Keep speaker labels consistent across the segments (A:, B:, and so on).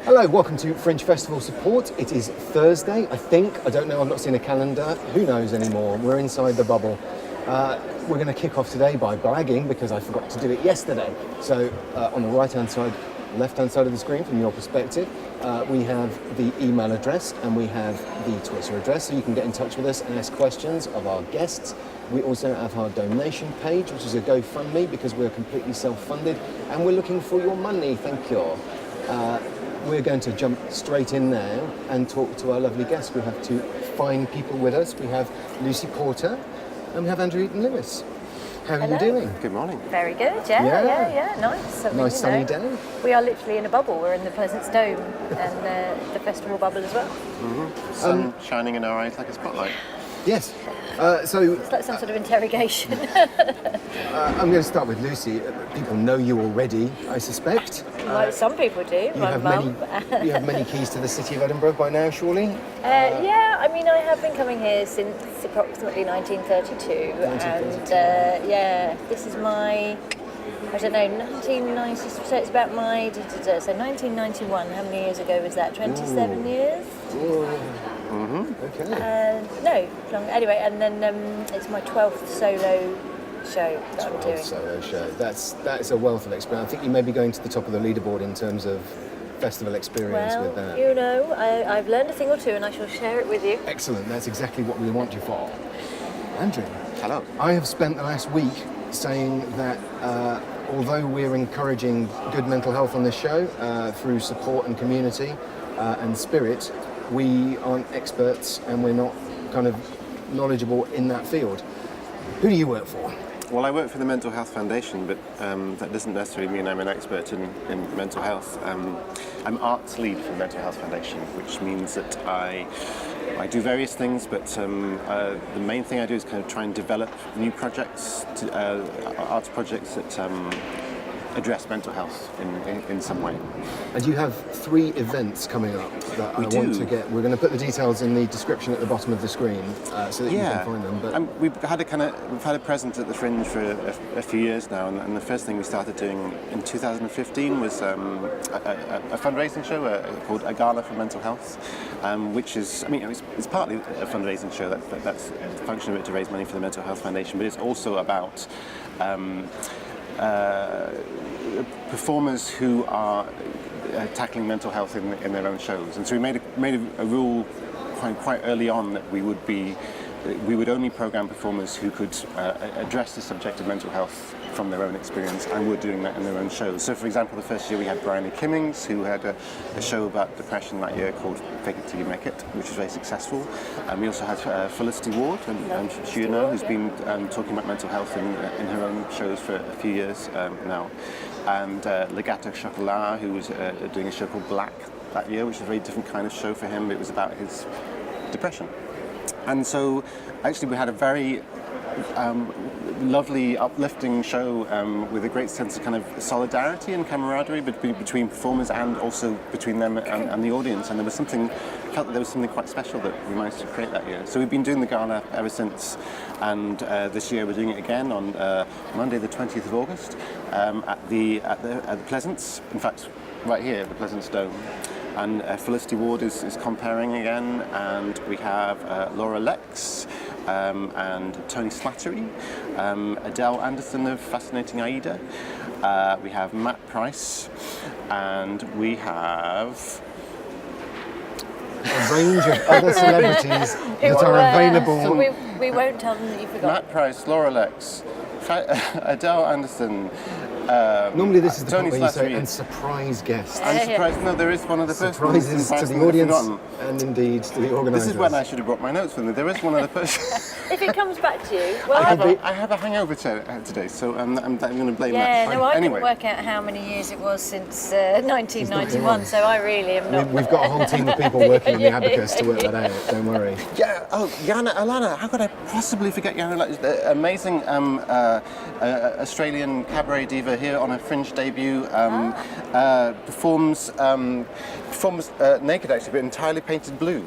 A: Hello, welcome to Fringe Festival Support. It is Thursday, I think. I don't know, I've not seen a calendar. Who knows anymore? We're inside the bubble. We're going to kick off today by bragging because I forgot to do it yesterday. So on the right-hand side, left-hand side of the screen from your perspective, we have the email address and we have the Twitter address, so you can get in touch with us and ask questions of our guests. We also have our donation page, which is a GoFundMe because we're completely self-funded and we're looking for your money, thank you. We're going to jump straight in now and talk to our lovely guests. We have two fine people with us. We have Lucy Porter and we have Andrew Eaton-Lewis. How are you doing?
B: Good morning.
C: Very good, yeah, nice.
A: Nice sunny day.
C: We are literally in a bubble. We're in the Pleasance Dome and the festival bubble as well.
B: Mm-hmm. Sun shining in our eyes like a spotlight.
A: Yes.
C: It's like some sort of interrogation.
A: I'm going to start with Lucy. People know you already, I suspect.
C: Well, some people do.
A: You have many keys to the city of Edinburgh by now, surely?
C: Yeah, I mean, I have been coming here since approximately 1932. And this is my, I don't know, 1990, so it's about my, so 1991, how many years ago was that? 27 years?
A: Mm-hmm. Okay.
C: No, long, anyway, and then it's my 12th solo show that I'm doing.
A: Solo show. That's a wealth of experience. I think you may be going to the top of the leaderboard in terms of festival experience with that.
C: You know, I've learned a thing or two and I shall share it with you.
A: Excellent, that's exactly what we want you for. Andrew.
B: Hello.
A: I have spent the last week saying that although we're encouraging good mental health on this show through support and community and spirit, we aren't experts and we're not kind of knowledgeable in that field. Who do you work for?
B: Well, I work for the Mental Health Foundation, but that doesn't necessarily mean I'm an expert in mental health. I'm arts lead for the Mental Health Foundation, which means that I do various things, but the main thing I do is kind of try and develop new projects, arts projects that address mental health in some way.
A: And you have 3 events coming up that I want to get. We're going to put the details in the description at the bottom of the screen so that you can find them. But
B: we've had a presence at the Fringe for a few years now, and the first thing we started doing in 2015 was a fundraising show called A Gala for Mental Health, which is, I mean, it's partly a fundraising show. That's the function of it to raise money for the Mental Health Foundation, but it's also about performers who are tackling mental health in their own shows, and so we made a rule quite early on that we would only program performers who could address the subject of mental health from their own experience, and were doing that in their own shows. So, for example, the first year we had Bryony Kimmings, who had a show about depression that year called Fake It Till You Make It, which was very successful. And we also had Felicity Ward, and she, who's been talking about mental health in her own shows for a few years now. And Legato Chocolat, who was doing a show called Black that year, which was a very different kind of show for him. It was about his depression. And so, actually, we had a very lovely, uplifting show with a great sense of kind of solidarity and camaraderie between performers and also between them and the audience. And I felt that there was something quite special that we managed to create that year. So we've been doing the gala ever since, and this year we're doing it again on Monday the 20th of August at the Pleasance, in fact right here at the Pleasance Dome. And Felicity Ward is comparing again, and we have Laura Lex and Tony Slattery, Adele Anderson of Fascinating Aida, we have Matt Price, and we have
A: a range of other celebrities that are available.
C: So we won't tell them that you forgot.
B: Matt Price, Laura Lex, Adele Anderson.
A: Normally this is the
B: Tony
A: point where you say,
B: Slattery.
A: And surprise guests.
B: I'm surprised, no, there is one of the first
A: surprises to the audience and indeed to the organisers.
B: This is when I should have brought my notes with me. There is one other person.
C: If it comes back to you,
B: I have a hangover today, so I'm going to blame that.
C: Yeah, no, I
B: anyway.
C: couldn't work out how many years it was since 1991, so I really am not.
A: We've got a whole team of people working in the abacus to work that out, don't worry.
B: Yeah, Yana Alana, how could I possibly forget Yana Alana? The amazing Australian cabaret diva here on her Fringe debut, performs naked actually, but entirely painted blue.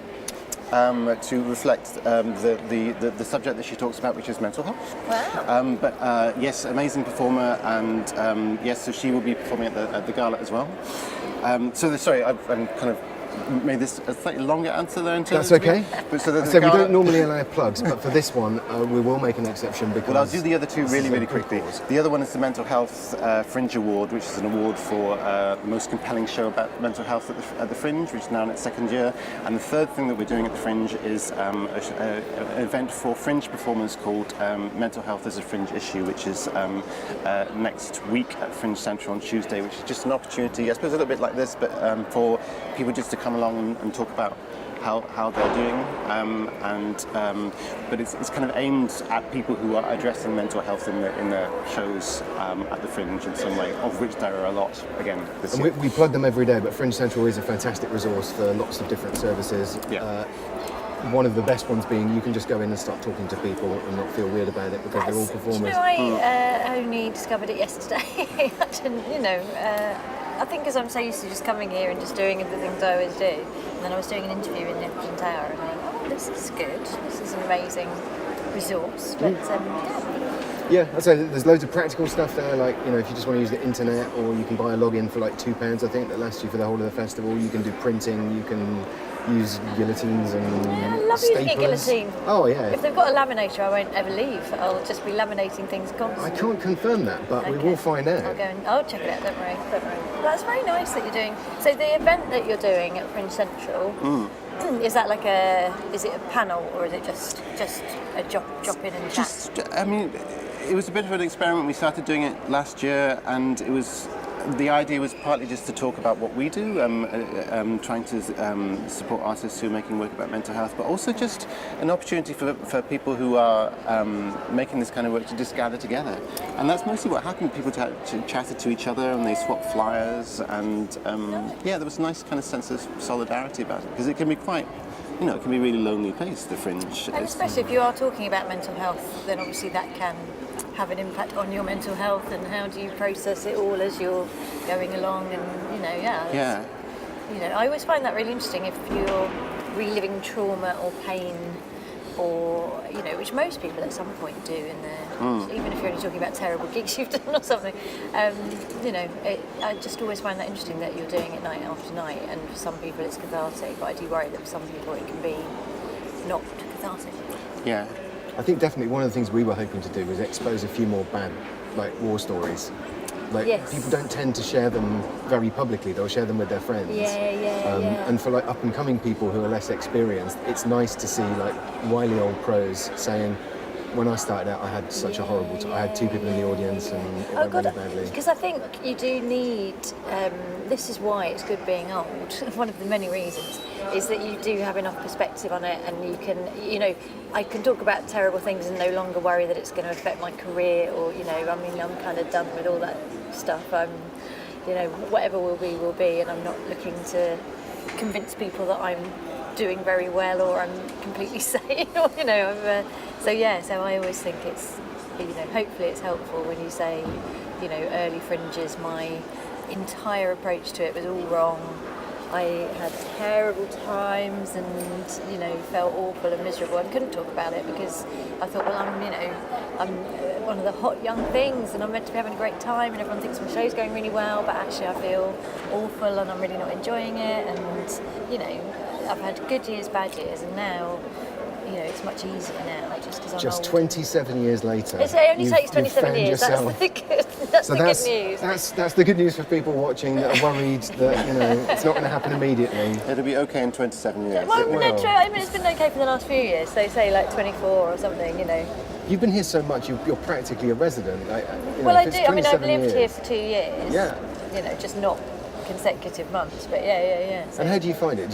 B: to reflect the subject that she talks about, which is mental health.
C: Wow.
B: But yes, amazing performer, and yes, so she will be performing at the gala as well. Sorry, I'm kind of made this a slightly longer answer there.
A: That's okay.
B: But
A: So we don't normally allow plugs, but for this one, we will make an exception because.
B: Well, I'll do the other two really quickly. The other one is the Mental Health Fringe Award, which is an award for the most compelling show about mental health at the Fringe, which is now in its second year. And the third thing that we're doing at the Fringe is an event for Fringe performers called Mental Health as a Fringe Issue, which is next week at Fringe Central on Tuesday, which is just an opportunity, I suppose a little bit like this, but for people just to come along and talk about how they're doing, but it's kind of aimed at people who are addressing mental health in their shows at the Fringe in some way, of which there are a lot again this year.
A: We plug them every day, but Fringe Central is a fantastic resource for lots of different services.
B: Yeah.
A: One of the best ones being you can just go in and start talking to people and not feel weird about it because they're all performers.
C: Do you know, I only discovered it yesterday. I didn't, I think because I'm so used to just coming here and just doing the things I always do. And then I was doing an interview in the Edinburgh Tower and I went, oh, this is good. This is an amazing resource. But
A: Yeah, I'd say there's loads of practical stuff there, like, if you just want to use the internet, or you can buy a login for like £2, I think, that lasts you for the whole of the festival. You can do printing, you can use guillotines and
C: I love
A: staplers.
C: using a guillotine.
A: Oh, yeah.
C: If they've got a laminator, I won't ever leave. I'll just be laminating things constantly.
A: I can't confirm that, but we will find out.
C: I'll check it out, don't worry. That's very nice that you're doing. So the event that you're doing at Fringe Central, is that like is it a panel or is it just a drop in and chat?
B: It was a bit of an experiment. We started doing it last year, and the idea was partly just to talk about what we do, trying to support artists who are making work about mental health, but also just an opportunity for people who are making this kind of work to just gather together. And that's mostly what happened. People chatted to each other and they swapped flyers, and there was a nice kind of sense of solidarity about it, because it can be quite, it can be a really lonely place, the Fringe.
C: And especially if you are talking about mental health, then obviously that can have an impact on your mental health, and how do you process it all as you're going along, and I always find that really interesting if you're reliving trauma or pain, or which most people at some point do in their even if you're only talking about terrible gigs you've done or something, I just always find that interesting that you're doing it night after night, and for some people it's cathartic, but I do worry that for some people it can be not cathartic.
B: Yeah.
A: I think definitely one of the things we were hoping to do was expose a few more bad, war stories. People don't tend to share them very publicly; they'll share them with their friends. And for up and coming people who are less experienced, it's nice to see wily old pros saying, when I started out, I had such a horrible time. I had 2 people in the audience, and it went really badly.
C: Because I think you do need. This is why it's good being old. One of the many reasons is that you do have enough perspective on it, and you can, I can talk about terrible things and no longer worry that it's going to affect my career, or I'm kind of done with all that stuff. Whatever will be, and I'm not looking to convince people that I'm doing very well or I'm completely sane, or so I always think it's, hopefully it's helpful when you say, early Fringes, my entire approach to it was all wrong. I had terrible times and felt awful and miserable and couldn't talk about it because I thought, well, I'm one of the hot young things and I'm meant to be having a great time and everyone thinks my show's going really well, but actually I feel awful and I'm really not enjoying it, and I've had good years, bad years, and now it's much easier now just because I'm
A: just
C: old.
A: 27 years later.
C: It only takes 27 years.
A: Yourself.
C: That's the good news.
A: That's the good news for people watching that are worried that it's not going to happen immediately.
B: It'll be okay in 27 years.
C: Well, no, true. I mean, it's been okay for the last few years. So say 24 or something.
A: You've been here so much. You're practically a resident.
C: Well, I do. I mean, I've lived here for 2 years.
A: Yeah.
C: Just not consecutive months, but yeah. So.
A: And how do you find it?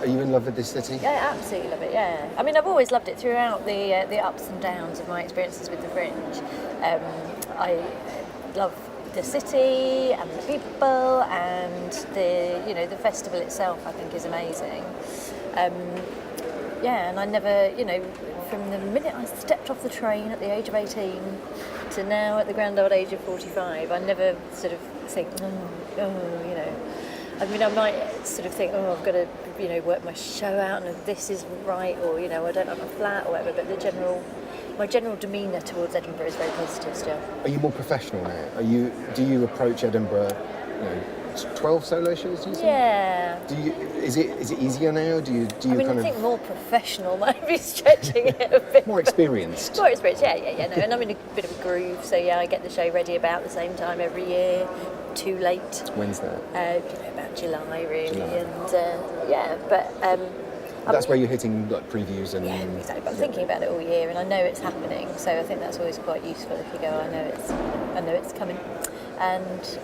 A: Are you in love with this city?
C: Yeah, I absolutely love it, yeah. I mean, I've always loved it throughout the ups and downs of my experiences with the Fringe. I love the city and the people, and the festival itself I think is amazing. And I never, from the minute I stepped off the train at the age of 18 to now at the grand old age of 45, I never sort of think, I mean, I might sort of think, oh, I've got to, work my show out, and if this isn't right, or I don't have a flat or whatever. But my general demeanour towards Edinburgh is very positive still.
A: Are you more professional now? Do you approach Edinburgh? 12 solo shows, do you say?
C: Yeah.
A: Is it easier now? Do you
C: I think more professional might be stretching it a bit.
A: More experienced?
C: More experienced, yeah. No, and I'm in a bit of a groove, so yeah, I get the show ready about the same time every year. Too late.
A: When's that?
C: About July, really.
A: July.
C: And
A: that's where you're hitting like previews and.
C: Yeah, exactly. But I'm thinking about it all year, and I know it's happening, so I think that's always quite useful if you go. I know it's coming, and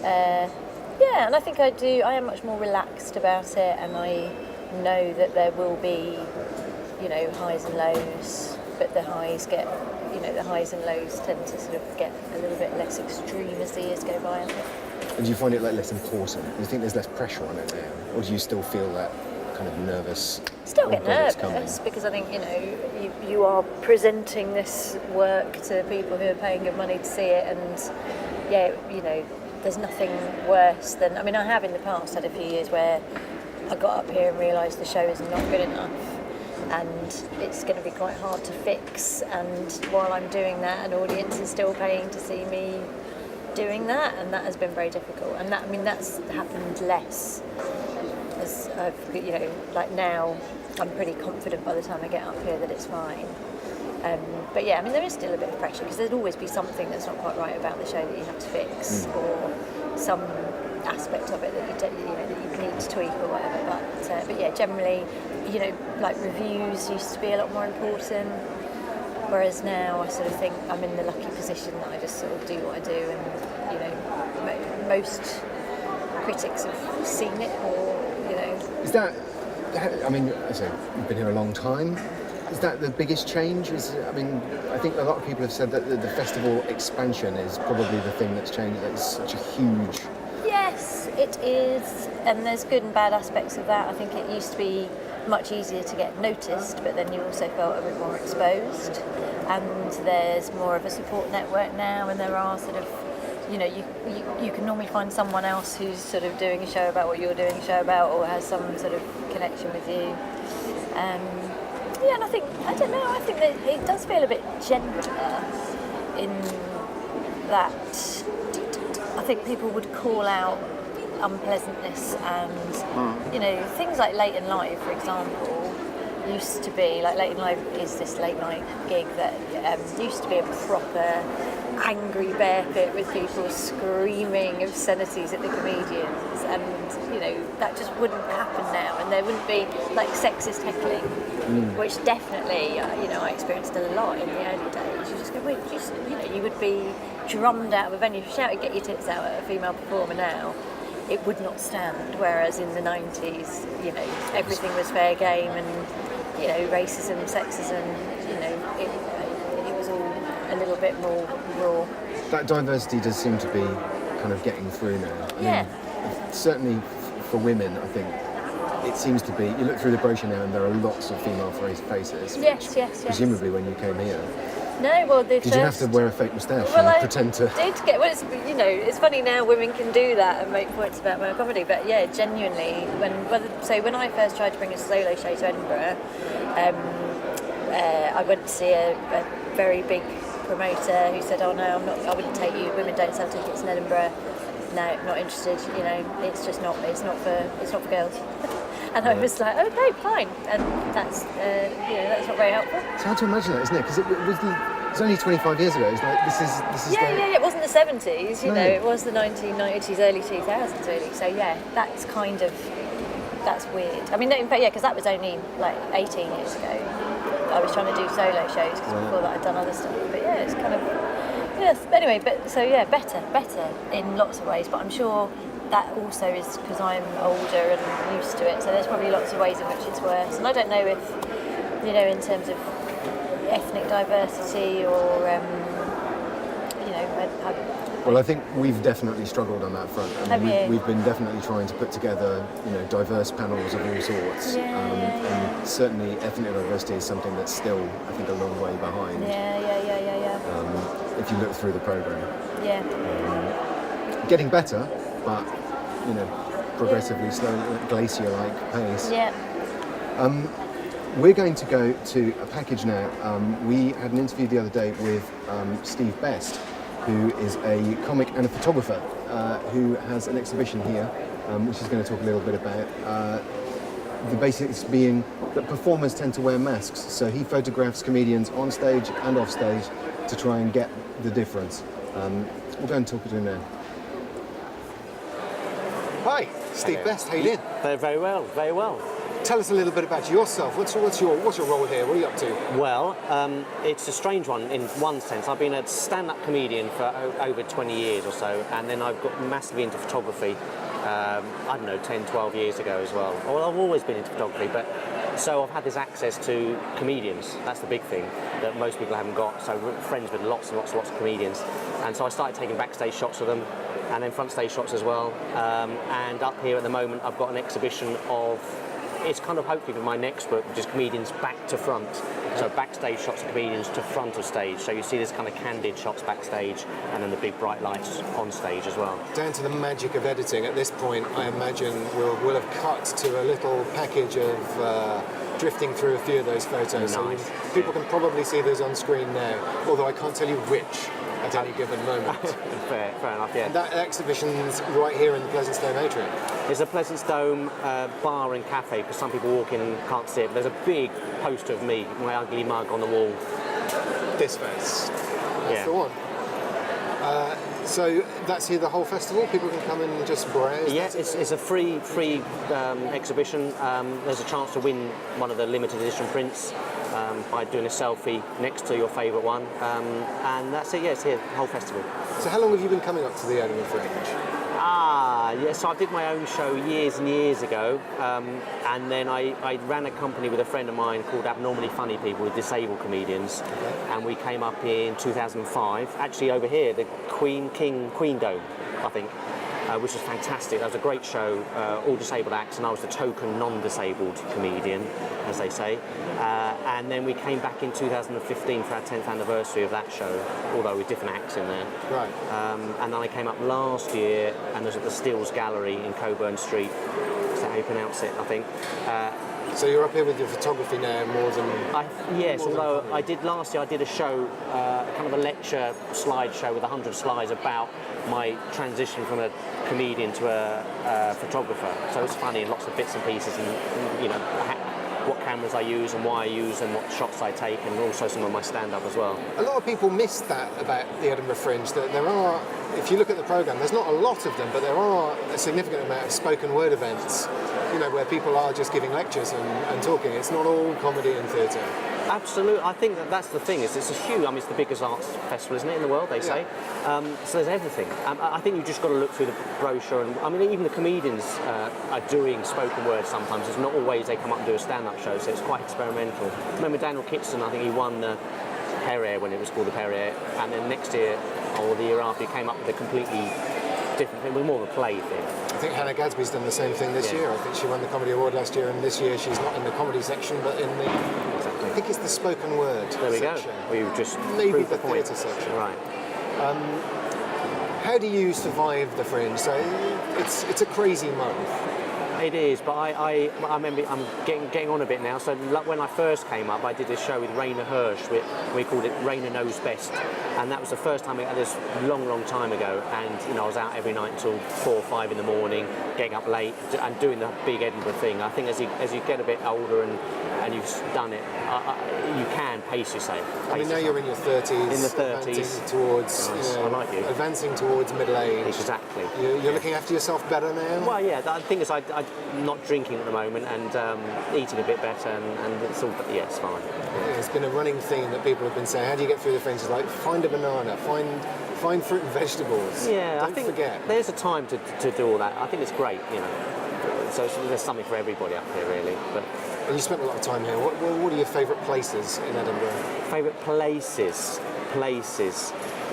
C: and I think I am much more relaxed about it, and I know that there will be, highs and lows, but the highs and lows tend to sort of get a little bit less extreme as the years go by, I think.
A: And do you find it less important? Do you think there's less pressure on it now, or do you still feel that kind of nervous?
C: Still get nervous because I think you are presenting this work to people who are paying good money to see it, and there's nothing worse than, I have in the past had a few years where I got up here and realised the show is not good enough and it's going to be quite hard to fix, and while I'm doing that an audience is still paying to see me doing that, and that has been very difficult, and that's happened less as I've, now I'm pretty confident by the time I get up here that it's fine. But there is still a bit of pressure because there'd always be something that's not quite right about the show that you have to fix, or some aspect of it that you need to tweak or whatever. But generally, reviews used to be a lot more important, whereas now I sort of think I'm in the lucky position that I just sort of do what I do, and most critics have seen it, or
A: Is that? I say you've been here a long time. Is that the biggest change? I think a lot of people have said that the festival expansion is probably the thing that's changed. It's such a huge.
C: Yes, it is, and there's good and bad aspects of that. I think it used to be much easier to get noticed, but then you also felt a bit more exposed, and there's more of a support network now, and there are sort of, you can normally find someone else who's sort of doing a show about what you're doing a show about, or has some sort of connection with you. And I think that it does feel a bit gentler in that I think people would call out unpleasantness and, things like Late and Live, for example, used to be, like Late and Live is this late night gig that used to be a proper angry bear pit with people screaming obscenities at the comedians, and that just wouldn't happen now, and there wouldn't be like sexist heckling, which definitely I experienced a lot in the early days. You just go, you would be drummed out of a venue, shout "get your tits out" at a female performer now. It would not stand, whereas in the 90s, everything was fair game, and racism, sexism, it was all a little bit more raw. That
A: diversity does seem to be kind of getting through now. Certainly for women, I think it seems to be. You look through the brochure now, and there are lots of female faces.
C: Yes.
A: Presumably, when you came here.
C: No, well,
A: did you have to wear a fake moustache and pretend to?
C: Did get. Well, it's funny now. Women can do that and make points about male comedy, but yeah, genuinely, when I first tried to bring a solo show to Edinburgh, I went to see a very big promoter who said, "Oh no, I wouldn't take you. Women don't sell tickets in Edinburgh. No, not interested. It's just not. It's not for girls." And I was like, okay, fine, and that's not very helpful.
A: It's hard to imagine that, isn't it? Because it's only 25 years ago. It's like this is.
C: Yeah. It wasn't the 70s, it was the 1990s, early 2000s, really. So yeah, that's weird. Because that was only like 18 years ago. I was trying to do solo shows because before that I'd done other stuff. But yeah, it's kind of Anyway, better in lots of ways. But I'm sure that also is because I'm older and used to it, so there's probably lots of ways in which it's worse. And I don't know if, in terms of ethnic diversity or,
A: Well, I think we've definitely struggled on that front. We've been definitely trying to put together, diverse panels of all sorts. And certainly ethnic diversity is something that's still, I think, a long way behind.
C: Yeah.
A: If you look through the programme.
C: Yeah.
A: Getting better, but, progressively slow, glacier-like pace.
C: Yeah.
A: We're going to go to a package now. We had an interview the other day with Steve Best, who is a comic and a photographer who has an exhibition here, which he's going to talk a little bit about. The basics being that performers tend to wear masks, so he photographs comedians on stage and off stage to try and get the difference. We'll go and talk to him now. Hi, Steve Best. How you doing?
D: Very well, very well.
A: Tell us a little bit about yourself. What's your role here? What are you up to?
D: Well, it's a strange one in one sense. I've been a stand-up comedian for over 20 years or so, and then I've got massively into photography, I don't know, 10, 12 years ago as well. Well, I've always been into photography, but so I've had this access to comedians. That's the big thing that most people haven't got. So we're friends with lots and lots and lots of comedians. And so I started taking backstage shots of them, and then front stage shots as well. And up here at the moment, I've got an exhibition of, it's kind of hopefully for my next book, which is comedians back to front. So backstage shots of comedians to front of stage. So you see this kind of candid shots backstage, and then the big bright lights on stage as well.
A: Down to the magic of editing. At this point, I imagine we'll have cut to a little package of drifting through a few of those photos.
D: Nice.
A: So people can probably see those on screen now, although I can't tell you which at any given moment.
D: Fair enough, yeah.
A: And that exhibition's right here in the Pleasantstone Atrium.
D: There's a Pleasantstone bar and cafe, because some people walk in and can't see it. But there's a big poster of me, my ugly mug on the wall.
A: This face. That's
D: Yeah.
A: the one. So that's here the whole festival? People can come and just browse?
D: Yeah, it's a free exhibition. There's a chance to win one of the limited edition prints by doing a selfie next to your favourite one. And that's it, yeah, it's here, the whole festival.
A: So how long have you been coming up to the Edinburgh Fringe?
D: Yeah, so I did my own show years and years ago, and then I ran a company with a friend of mine called Abnormally Funny People, with disabled comedians, and we came up in 2005, actually over here, the Queen Dome, I think, which was fantastic. That was a great show, all disabled acts, and I was the token non-disabled comedian, as they say. And then we came back in 2015 for our 10th anniversary of that show, although with different acts in there.
A: Right.
D: And then I came up last year and was at the Stills Gallery in Coburn Street. Is that how you pronounce it, I think?
A: So you're up here with your photography now more than...
D: Yes, although I did last year, I did a show, kind of a lecture slideshow with 100 slides about my transition from a comedian to a photographer. So it's funny, and lots of bits and pieces, and you know, what cameras I use and why I use and what shots I take, and also some of my stand-up as well.
A: A lot of people miss that about the Edinburgh Fringe, that there are, if you look at the programme, there's not a lot of them, but there are a significant amount of spoken word events, you know, where people are just giving lectures and talking. It's not all comedy and theatre.
D: Absolutely, I think that's the thing. It's a huge. I mean, it's the biggest arts festival, isn't it, in the world? They say. So there's everything. I think you've just got to look through the brochure, and I mean, even the comedians are doing spoken word sometimes. It's not always they come up and do a stand-up show, so it's quite experimental. Remember Daniel Kitson? I think he won the Perrier when it was called the Perrier, and then next year or the year after, he came up with a completely different thing, with more of a play thing.
A: I think Hannah Gadsby's done the same thing this year. I think she won the Comedy Award last year, and this year she's not in the comedy section, but in the... I think it's the spoken word
D: There we
A: section.
D: go. We've just
A: Maybe
D: proved
A: the
D: the point.
A: theatre section.
D: Right.
A: How do you survive the Fringe? So it's a crazy month.
D: It is, but I remember I'm getting on a bit now. So when I first came up, I did this show with Rainer Hirsch. We called it Rainer Knows Best, and that was the first time. This long time ago. And you know, I was out every night until 4 or 5 in the morning, getting up late and doing the big Edinburgh thing. I think as you get a bit older and you've done it, you can pace yourself.
A: I mean, now you're in your 30s.
D: In the 30s.
A: Advancing towards,
D: Nice. I like you.
A: Advancing towards middle age.
D: Exactly.
A: You're looking after yourself better now?
D: Well, yeah, the thing is, I'm not drinking at the moment and eating a bit better, and it's all, yeah, it's fine.
A: It's been a running theme that people have been saying, how do you get through the Fringe? It's like, find a banana, find fruit and vegetables.
D: Yeah,
A: Don't
D: I think
A: forget.
D: there's a time to do all that. I think it's great, you know. So there's something for everybody up here, really. But
A: And you spent a lot of time here. What are your favourite places in Edinburgh?
D: favourite places.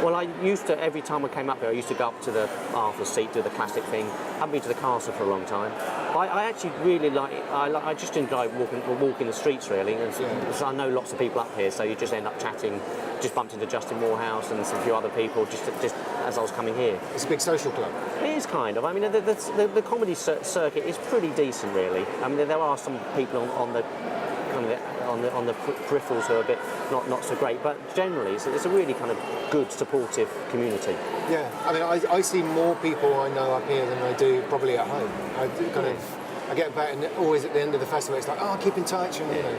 D: Well, I used to, every time I came up here, I used to go up to the Arthur Seat, do the classic thing. I haven't been to the castle for a long time. I actually really I just enjoy walking the streets, really. And so I know lots of people up here, so you just end up chatting. Just bumped into Justin Moorhouse and some few other people, just as I was coming here.
A: It's a big social club.
D: It is kind of. I mean, the comedy circuit is pretty decent, really. I mean, there are some people on the peripherals who are a bit not so great, but generally it's a really kind of good, supportive community.
A: Yeah, I mean, I see more people I know up here than I do probably at home. I do I get back, and always at the end of the festival, it's like, oh, keep in touch, and you know.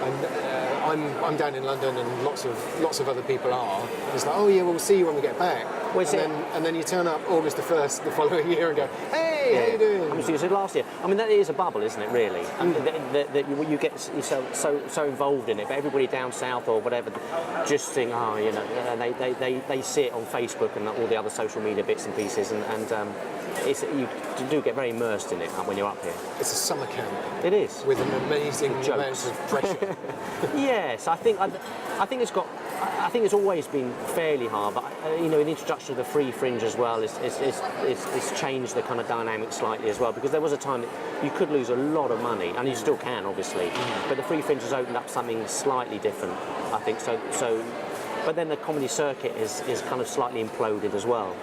A: And I'm down in London, and lots of other people are. And it's like, oh yeah, we'll see you when we get back.
D: Well,
A: and then you turn up August the 1st the following year and go, hey, how you doing?
D: I mean, so last year. I mean, that is a bubble, isn't it? Really, that you get so involved in it. But everybody down south or whatever just think, oh, you know, and they see it on Facebook and all the other social media bits and pieces, and you do get very immersed in it when you're up here.
A: It's a summer camp.
D: It is.
A: With an amazing amount of pressure.
D: Yes, I think it's always been fairly hard, but you know, the introduction of the free fringe as well it's changed the kind of dynamic slightly as well, because there was a time that you could lose a lot of money, and you still can, obviously, but the free fringe has opened up something slightly different, I think. So, but then the comedy circuit is kind of slightly imploded as well.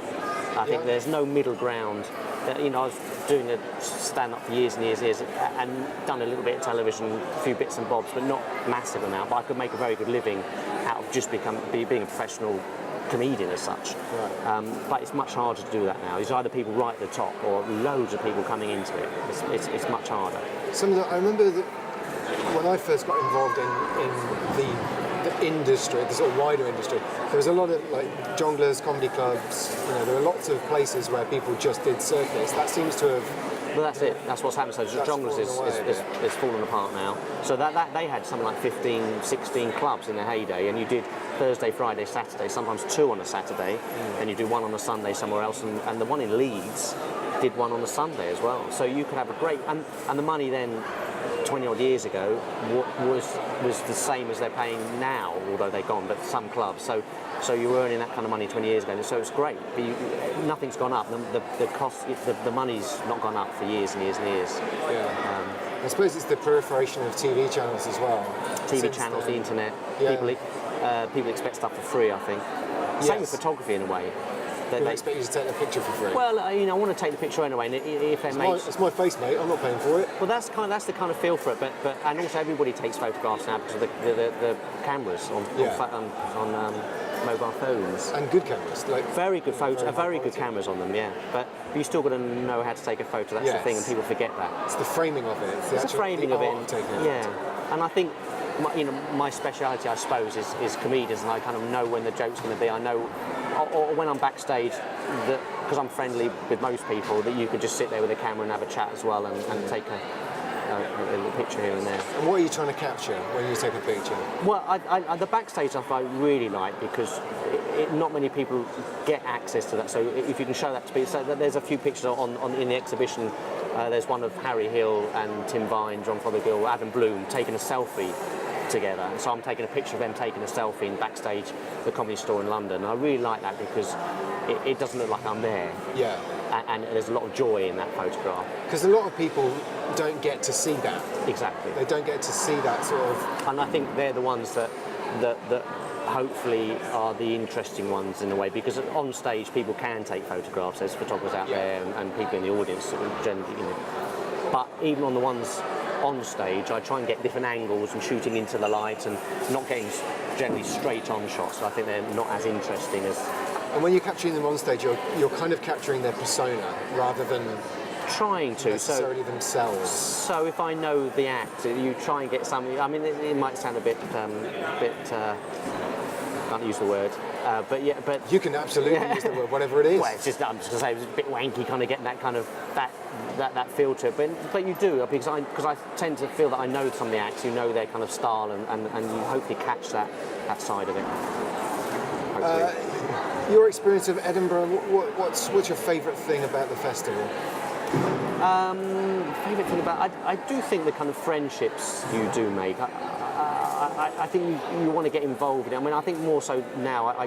D: I think there's no middle ground. You know, I was doing a stand-up for years and years, and done a little bit of television, a few bits and bobs, but not massive amount. But I could make a very good living out of just being a professional comedian as such. Right. But it's much harder to do that now. There's either people right at the top or loads of people coming into it. It's much harder.
A: I remember that when I first got involved in the industry, the sort of wider industry, there was a lot of like jongleurs, comedy clubs, you know, there were lots of places where people just did circuits. That seems to have...
D: Well, that's it. That's what's happened. So jongleurs is fallen apart now. So that they had something like 15, 16 clubs in their heyday, and you did Thursday, Friday, Saturday, sometimes 2 on a Saturday, and you do 1 on a Sunday somewhere else, and the one in Leeds did 1 on a Sunday as well. So you could have a great... And the money then, 20 odd years ago, was the same as they're paying now, although they're gone, but some clubs. So you were earning that kind of money 20 years ago, and so it's great. But nothing's gone up. The cost, the money's not gone up for years and years and years.
A: Yeah. I suppose it's the proliferation of TV channels as well.
D: TV channels, the internet. Yeah. People expect stuff for free, I think. Same with photography in a way.
A: They expect you to take the picture for free.
D: Well, you know, I want to take the picture anyway, and if they're mates...
A: It's my face, mate. I'm not paying for it.
D: Well, that's the kind of feel for it, but and also everybody takes photographs now because of the cameras on mobile phones.
A: And good cameras, like
D: very good very good cameras on them, yeah. But you still got to know how to take a photo. That's the thing, and people forget that.
A: It's the framing of it.
D: It's the framing of it. Yeah, and I think. My speciality, I suppose, is comedians, and I kind of know when the joke's going to be. I know, or when I'm backstage, that because I'm friendly with most people, that you could just sit there with a camera and have a chat as well, and take a little picture here and there.
A: And what are you trying to capture when you take a picture?
D: Well, the backstage stuff I really like, because not many people get access to that. So if you can show that to people, so there's a few pictures in the exhibition. There's one of Harry Hill and Tim Vine, John Fothergill, Adam Bloom taking a selfie together, and so I'm taking a picture of them taking a selfie in backstage the Comedy Store in London, and I really like that because it doesn't look like I'm there.
A: Yeah.
D: And there's a lot of joy in that photograph.
A: Because a lot of people don't get to see that.
D: Exactly.
A: They don't get to see that sort of...
D: And I think they're the ones that hopefully are the interesting ones in a way, because on stage people can take photographs. There's photographers out there and people in the audience generally, you know. But even on the ones on stage, I try and get different angles and shooting into the light and not getting generally straight on shots. So I think they're not as interesting as...
A: And when you're capturing them on stage, you're kind of capturing their persona rather than
D: trying to
A: necessarily themselves.
D: So if I know the act, you try and get something. I mean, it might sound a bit can't use the word, but
A: you can absolutely use the word, whatever it is.
D: Well, it's just I'm just going to say it was a bit wanky, kind of getting that kind of that feel to it. But you do, because I tend to feel that I know some of the acts, you know their kind of style, and you hopefully catch that side of it.
A: Your experience of Edinburgh, what's your favourite thing about the festival?
D: Favourite thing about I do think the kind of friendships you do make. I think you want to get involved in it. I mean, I think more so now. I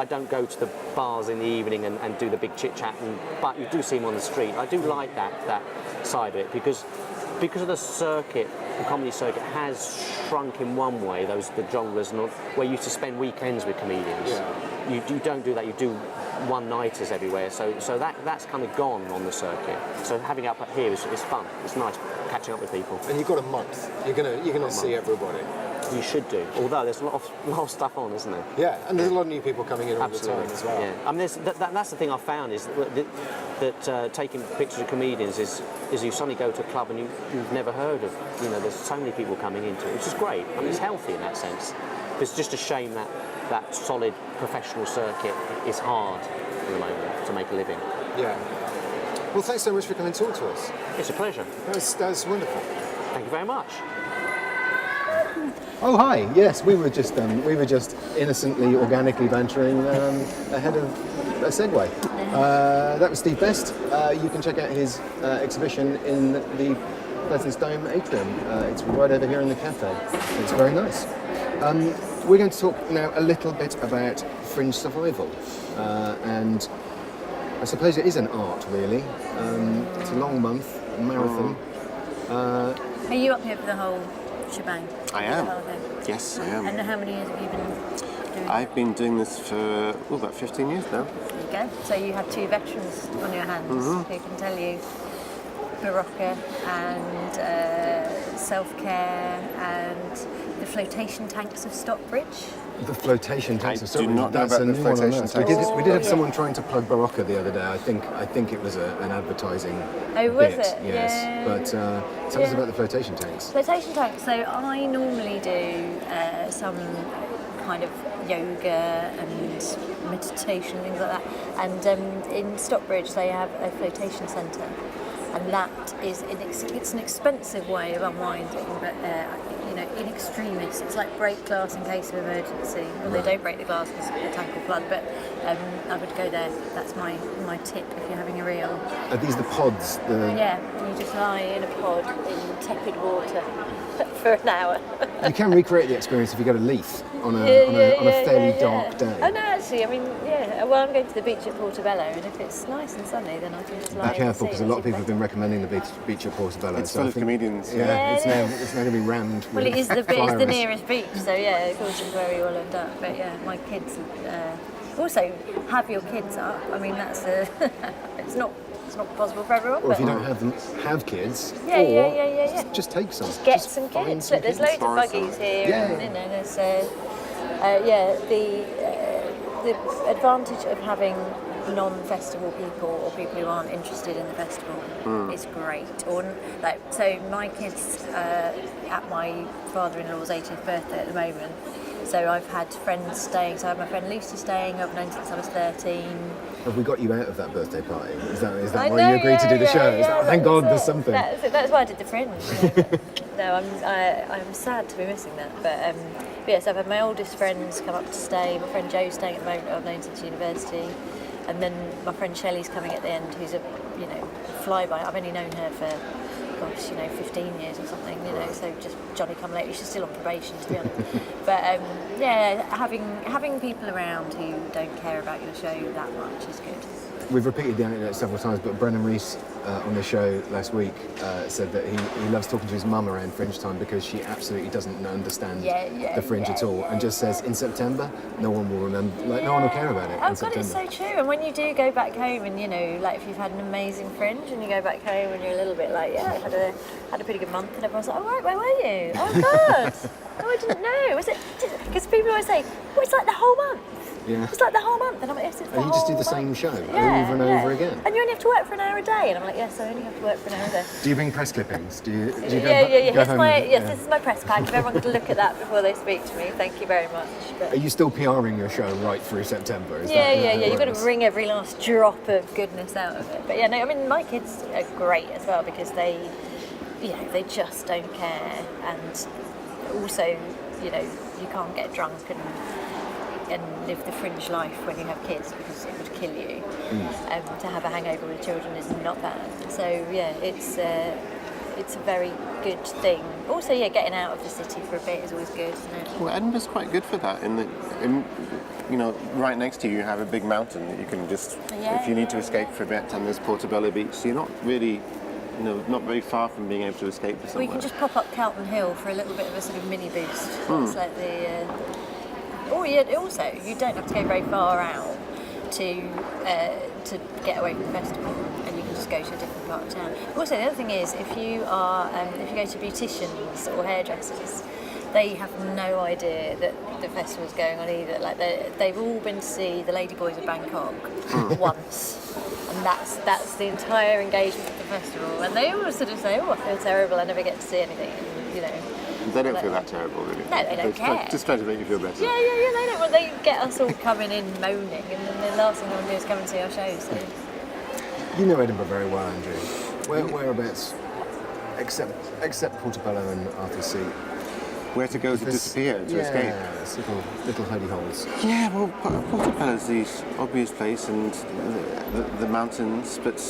D: don't go to the bars in the evening and do the big chit chat, but you do see them on the street. I do like that side of it because of the circuit. The comedy circuit has shrunk in one way. The jongleurs, where you used to spend weekends with comedians. Yeah. You don't do that. You do one-nighters everywhere. So that's kind of gone on the circuit. So having it up here is fun. It's nice catching up with people.
A: And you've got a month. You're gonna see everybody.
D: You should do. Although there's a lot of stuff on, isn't there?
A: Yeah, and there's a lot of new people coming in all the
D: Absolutely.
A: time as well.
D: Yeah, I mean, that's the thing I've found is that taking pictures of comedians is you suddenly go to a club and you've never heard of. You know, there's so many people coming into it, which is great. I mean, it's healthy in that sense. It's just a shame that solid professional circuit is hard at the moment to make a living.
A: Yeah. Well, thanks so much for coming to talk to us.
D: It's a pleasure.
A: That's wonderful.
D: Thank you very much.
A: Oh hi! Yes, we were just innocently, organically bantering ahead of a segue. That was Steve Best. You can check out his exhibition in the Pleasance Dome atrium. It's right over here in the cafe. It's very nice. We're going to talk now a little bit about fringe survival, and I suppose it is an art, really. It's a long month, a marathon.
C: Are you up here for the whole shebang?
B: I am.
C: The whole thing?
B: Yes, I am.
C: And how many years have you been doing?
B: I've been doing this for about 15 years now.
C: There you go. So you have two veterans on your hands who can tell you Barocca and self-care and the flotation tanks of Stockbridge.
A: The flotation tanks
B: I
A: of
B: do
A: Stockbridge.
B: not know
A: That's
B: about
A: a
B: the
A: new one on
B: flotation
A: us.
B: tanks.
A: We did have
C: yeah.
A: someone trying to plug Barocca the other day. I think it was an advertising
C: Oh, was
A: bit.
C: it?
A: Yes.
C: Yeah.
A: But tell us about the flotation tanks.
C: Flotation tanks. So I normally do some kind of yoga and meditation, things like that. And in Stockbridge they have a flotation centre, and that is it's an expensive way of unwinding, but in extremis, it's like break glass in case of emergency. Well, they don't break the glass because the tank will flood, but I would go there. That's my tip if you're having a reel.
A: Are these the pods?
C: Yeah, you just lie in a pod in tepid water for an hour.
A: You can recreate the experience if you get a Leith on a fairly dark day.
C: Oh no, actually, I mean, well, I'm going to the beach at Portobello, and if it's nice and sunny, then I can just lie
A: Be
C: in the
A: careful,
C: sea.
A: because a lot of people have been recommending the beach at Portobello.
B: It's
A: so
B: full
A: I
B: of
A: think-
B: comedians.
A: Yeah, it's now going to be rammed.
C: Well, it is the
A: virus.
C: nearest beach, so yeah, of course it's where we all end up. But yeah, my kids also have your kids up. I mean, that's it's not possible for everyone.
A: Or
C: but
A: if you don't have kids,
C: Yeah.
A: just take some.
C: Get some
A: find
C: kids.
A: some
C: Look, there's
A: kids.
C: loads of buggies here.
A: Yeah.
C: And, there's the advantage of having non-festival people or people who aren't interested in the festival is great. So my kids at my father-in-law's 80th birthday at the moment. So I've had friends staying. So I have my friend Lucy staying. I've known since I was 13.
A: Have we got you out of that birthday party? Is that
C: I
A: why
C: know,
A: you agreed to do the show? Is that, thank God there's
C: it.
A: something.
C: That's why I did the Fringe. No, I'm sad to be missing that. But yes, I've had my oldest friends come up to stay. My friend Joe's staying at the moment. I've known since university, and then my friend Shelley's coming at the end, who's a flyby. I've only known her for 15 years or something. So just Johnny come lately. She's still on probation, to be honest. But having people around who don't care about your show that much is good.
A: We've repeated the anecdote several times, but Brennan Rees on the show last week said that he loves talking to his mum around Fringe time because she absolutely doesn't understand the Fringe at all, and just says in September no one will remember, no one will care about it.
C: Oh
A: in
C: God,
A: September.
C: it's so true. And when you do go back home, and if you've had an amazing Fringe, and you go back home and you're a little bit like, I had a pretty good month, and everyone's like, oh right, where were you? Oh God, oh I didn't know. Was it? Because people always say, well, it's like the whole month.
A: Yeah.
C: It's like the whole month, and I'm like, yes, it's the
A: And you just do
C: whole
A: the same
C: month.
A: show over and over again.
C: And you only have to work for an hour a day, and I'm like, yes, I only have to work for an hour a day.
A: Do you bring press clippings? Do you go
C: Yes,
A: home
C: this is my press pack. If everyone could look at that before they speak to me, thank you very much. But
A: Are you still PRing your show right through September? Is
C: yeah.
A: that
C: You've got to
A: works?
C: wring every last drop of goodness out of it. But yeah, no, I mean, my kids are great as well because they just don't care, and also, you can't get drunk and live the Fringe life when you have kids because it would kill you. To have a hangover with children is not bad. So yeah, it's a very good thing. Also, getting out of the city for a bit is always good, isn't it?
B: Well, Edinburgh's quite good for that. Right next to you have a big mountain that you can just, if you need to escape for a bit, and there's Portobello Beach. So you're not really, not very far from being able to escape to somewhere.
C: Well, you can just pop up Calton Hill for a little bit of a sort of mini boost. It's like also, you don't have to go very far out to get away from the festival, and you can just go to a different part of town. Also, the other thing is, if you go to beauticians or hairdressers, they have no idea that the festival's going on either. Like they've all been to see the Ladyboys of Bangkok once, and that's the entire engagement of the festival. And they all sort of say, "Oh, I feel terrible. I never get to see anything." And, you know.
B: They don't feel that terrible, really.
C: No, they don't care.
B: Just trying to make you feel better.
C: Yeah, they don't. Well, they get us all coming in moaning, and then the last thing they want to do is come and see our shows. So.
A: You know Edinburgh very well, Andrew. Whereabouts, except Portobello and Arthur's Seat?
B: Where to go to disappear, to escape?
A: Yeah, it's little holy holes.
B: Yeah, well, Portobello's the obvious place, and the mountains, but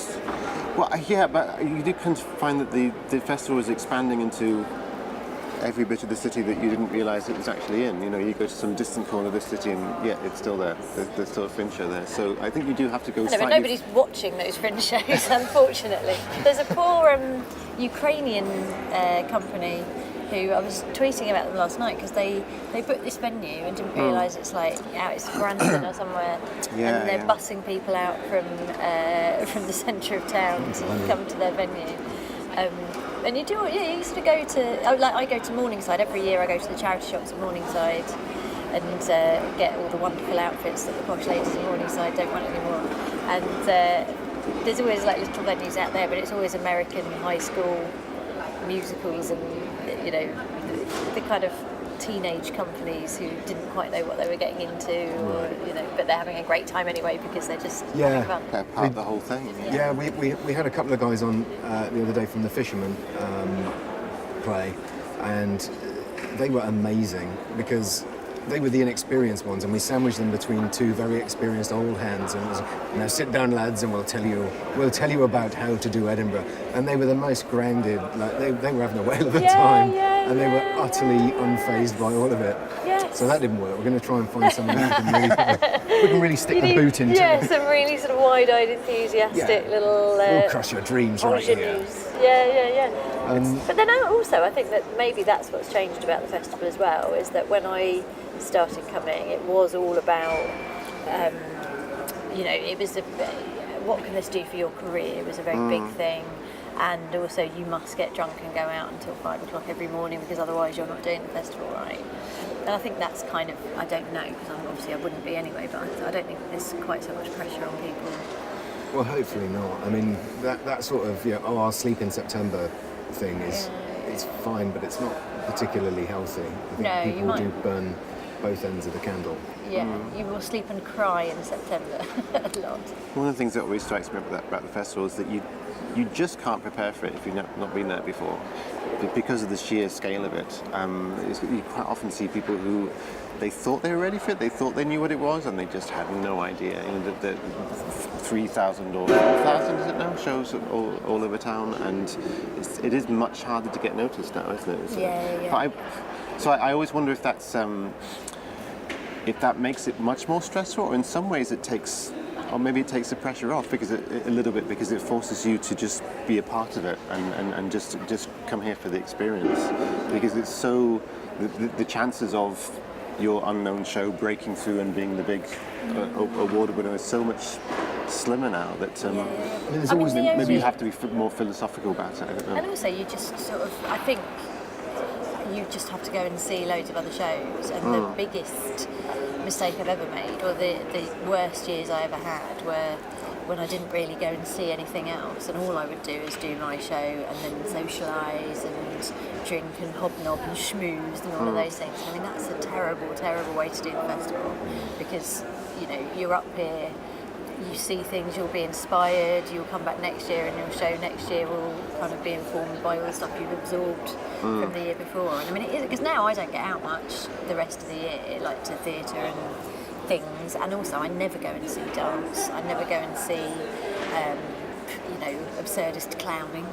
B: you do kind of find that the festival is expanding into every bit of the city that you didn't realise it was actually in. You know, you go to some distant corner of the city and it's still there. There's still a Fringe show there. So I think you do have to go
C: No,
B: slightly...
C: but nobody's watching those Fringe shows, unfortunately. There's a poor Ukrainian company who I was tweeting about them last night because they booked this venue and didn't realise it's like out it's Brandon or somewhere, and they're bussing people out from the centre of town to come to their venue. And you sort of go to, I go to Morningside every year. I go to the charity shops at Morningside and get all the wonderful outfits that the posh ladies in Morningside don't want anymore. And there's always like little venues out there, but it's always American high school musicals and the kind of teenage companies who didn't quite know what they were getting into, or but they're having a great time anyway because they're just having fun.
B: They're part of the whole thing.
A: Yeah, we had a couple of guys on the other day from The Fisherman play, and they were amazing because they were the inexperienced ones, and we sandwiched them between two very experienced old hands, and it was, now sit down, lads, and we'll tell you about how to do Edinburgh. And they were the most grounded, like they were having a whale of a time, and they were utterly unfazed by all of it.
C: Yes.
A: So that didn't work. We're going to try and find someone who can really stick the boot into.
C: Yeah, some really sort of wide-eyed, enthusiastic little.
A: We'll crush your dreams right here.
C: Yeah. But then also, I think that maybe that's what's changed about the festival as well, is that when I started coming, it was all about, it was what can this do for your career? It was a very big thing, and also you must get drunk and go out until 5 o'clock every morning because otherwise you're not doing the festival right. And I think that's kind of, I don't know, because obviously I wouldn't be anyway, but I don't think there's quite so much pressure on people.
A: Well, hopefully not. I mean, that sort of, I'll sleep in September thing is it's fine, but it's not particularly healthy. I think people do burn both ends of the candle.
C: Yeah, you will sleep and cry in September a lot.
B: One of the things that always strikes me about the festival is that you just can't prepare for it if you've not been there before, because of the sheer scale of it. You quite often see people who they thought they were ready for it, they thought they knew what it was, and they just had no idea. The 3,000 or 4,000, is it now, shows all over town, and it is much harder to get noticed now, isn't it? So I always wonder if that's if that makes it much more stressful, or in some ways it takes the pressure off because it forces you to just be a part of it and just come here for the experience, because it's so the chances of your unknown show breaking through and being the big award winner is so much slimmer now that maybe you have to be more philosophical about it. I don't know.
C: And also you just sort of, I think you just have to go and see loads of other shows, and the biggest mistake I've ever made, or the worst years I ever had, were when I didn't really go and see anything else, and all I would do is do my show and then socialise and drink and hobnob and schmooze and all of those things. I mean, that's a terrible, terrible way to do the festival, because you're up here, you see things, you'll be inspired, you'll come back next year and your show next year will kind of be informed by all the stuff you've absorbed from the year before. And I mean, because now I don't get out much the rest of the year, like to theatre and things, and also I never go and see dance, I never go and see absurdist clowning,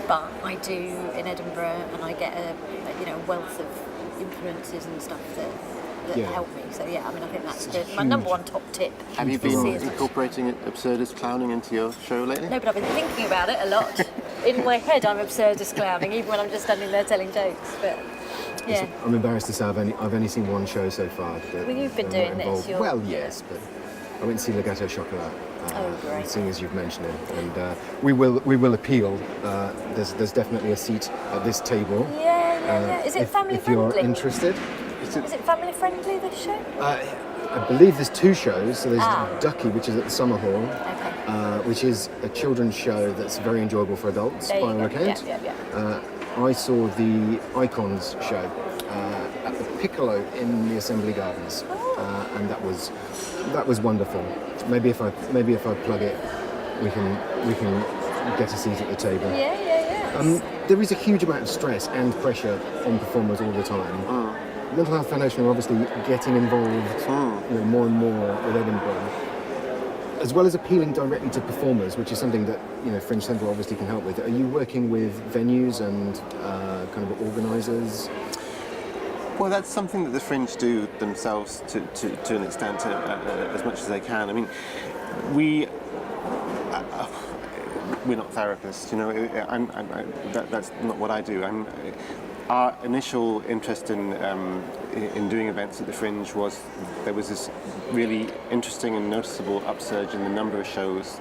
C: but I do in Edinburgh, and I get a wealth of influences and stuff that help me. So I mean, I think that's my number one top tip.
B: Have you been incorporating absurdist clowning into your show lately?
C: No, but I've been thinking about it a lot. In my head, I'm absurdist clowning, even when I'm just standing there telling jokes. But I'm
A: embarrassed to say I've only seen one show so far.
C: Well, you've been doing this.
A: Well, yes, but I went to see Le Gâteau Chocolat.
C: Oh, great.
A: Seeing as you've mentioned it, and we will appeal. There's definitely a seat at this table.
C: Yeah. Is it family
A: if you're
C: friendly?
A: interested.
C: Is it family friendly, this show?
A: I believe there's 2 shows. So there's Ducky, which is at the Summer Hall, which is a children's show that's very enjoyable for adults by all accounts. I saw the Icons show at the Piccolo in the Assembly Gardens, and that was wonderful. Maybe if I plug it, we can get a seat at the table.
C: Yeah.
A: There is a huge amount of stress and pressure on performers all the time. Mental Health Foundation are obviously getting involved more and more with Edinburgh, as well as appealing directly to performers, which is something that Fringe Central obviously can help with. Are you working with venues and kind of organisers?
B: Well, that's something that the Fringe do themselves to an extent, as much as they can. I mean, we're not therapists, that's not what I do. Our initial interest in doing events at the Fringe was there was this really interesting and noticeable upsurge in the number of shows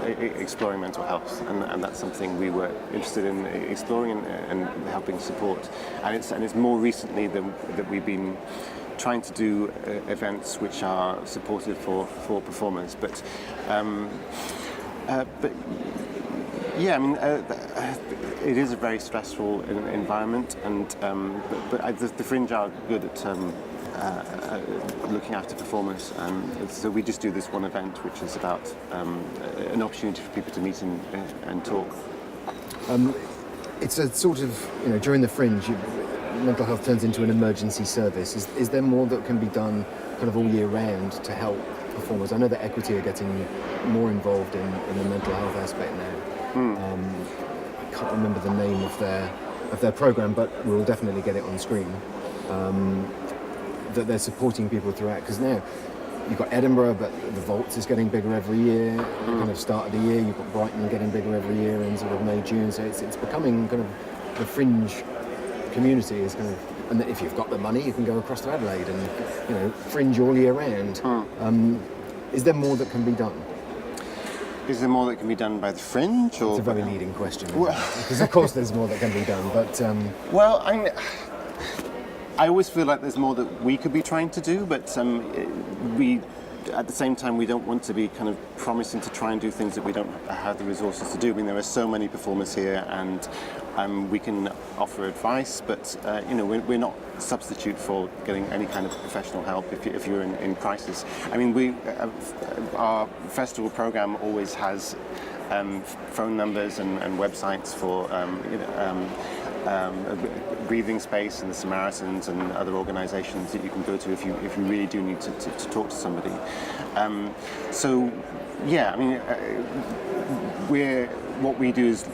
B: exploring mental health, and that's something we were interested in exploring and helping support. And it's more recently that we've been trying to do events which are supportive for performers, but yeah, I mean, it is a very stressful environment, and the Fringe are good at looking after performers, and so we just do this one event, which is about an opportunity for people to meet and talk.
A: It's a sort of, during the Fringe, mental health turns into an emergency service. Is there more that can be done kind of all year round to help performers? I know that Equity are getting more involved in the mental health aspect now. I can't remember the name of their program, but we'll definitely get it on screen. That they're supporting people throughout, because now you've got Edinburgh, but the Vaults is getting bigger every year. Kind of start of the year, you've got Brighton getting bigger every year in sort of May, June. So it's becoming kind of the Fringe community is kind of, and if you've got the money, you can go across to Adelaide and Fringe all year round. Is there more that can be done?
B: Is there more that can be done by the Fringe? Or
A: it's a very leading question, because of course there's more that can be done, but...
B: Well, I always feel like there's more that we could be trying to do, but we, at the same time, we don't want to be kind of promising to try and do things that we don't have the resources to do. I mean, there are so many performers here, and we can offer advice, but we're not a substitute for getting any kind of professional help if you're in crisis. I mean, our festival program always has phone numbers and websites for Breathing Space and the Samaritans and other organisations that you can go to if you really do need to talk to somebody. So yeah, I mean, what we do is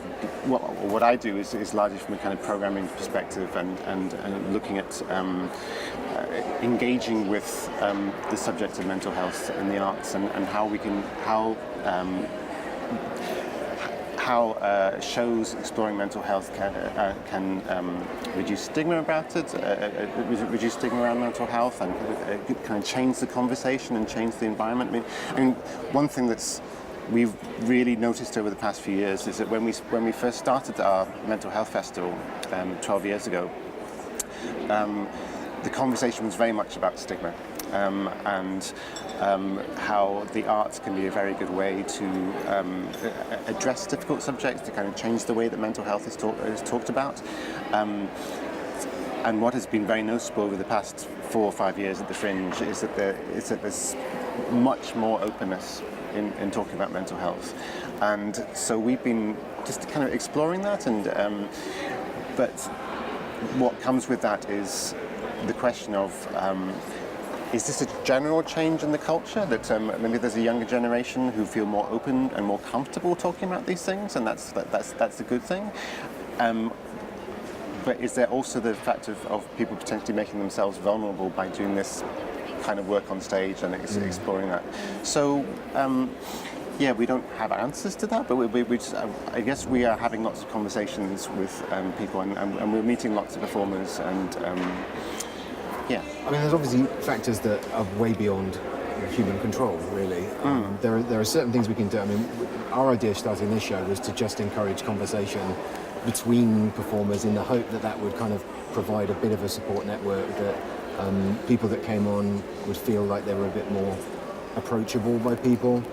B: what I do is largely from a kind of programming perspective and looking at engaging with the subject of mental health in the arts and how shows exploring mental health can reduce stigma about it, reduce stigma around mental health, and kind of change the conversation and change the environment. I mean, one thing we've really noticed over the past few years is that when we first started our mental health festival 12 years ago, the conversation was very much about stigma. And how the arts can be a very good way to address difficult subjects, to kind of change the way that mental health is talked about. And what has been very noticeable over the past 4 or 5 years at the Fringe is that there's much more openness in talking about mental health. And so we've been just kind of exploring that, but what comes with that is the question of is this a general change in the culture that maybe there's a younger generation who feel more open and more comfortable talking about these things, and that's a good thing. But is there also the fact of people potentially making themselves vulnerable by doing this kind of work on stage and exploring that? So yeah, we don't have answers to that, but we just, I guess we are having lots of conversations with people, and we're meeting lots of performers, and yeah.
A: I mean, there's obviously factors that are way beyond human control, really. There are certain things we can do. I mean, our idea starting this show was to just encourage conversation between performers in the hope that that would kind of provide a bit of a support network, that people that came on would feel like they were a bit more approachable by people.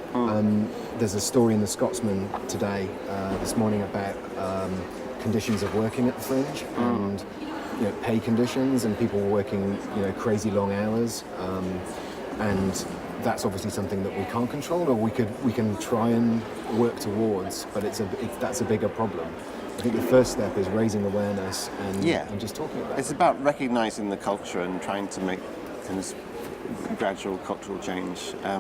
A: There's a story in the Scotsman today, this morning, about conditions of working at the Fringe and pay conditions, and people working crazy long hours, and that's obviously something that we can't control, or we can try and work towards, but that's a bigger problem. I think the first step is raising awareness and just talking about it.
B: It's about recognising the culture and trying to make things gradual cultural change.
C: I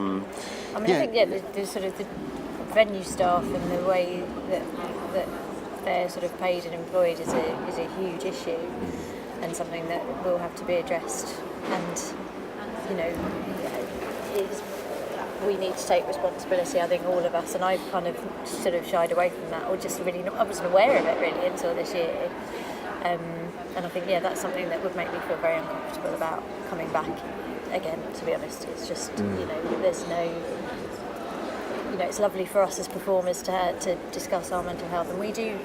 C: think the sort of the venue staff and the way that they're sort of paid and employed is a huge issue, and something that will have to be addressed. And we need to take responsibility, I think, all of us, and I've kind of sort of shied away from that, or just really not, I wasn't aware of it really until this year. And I think, that's something that would make me feel very uncomfortable about coming back again, to be honest. It's just, there's no, it's lovely for us as performers to discuss our mental health, and we do,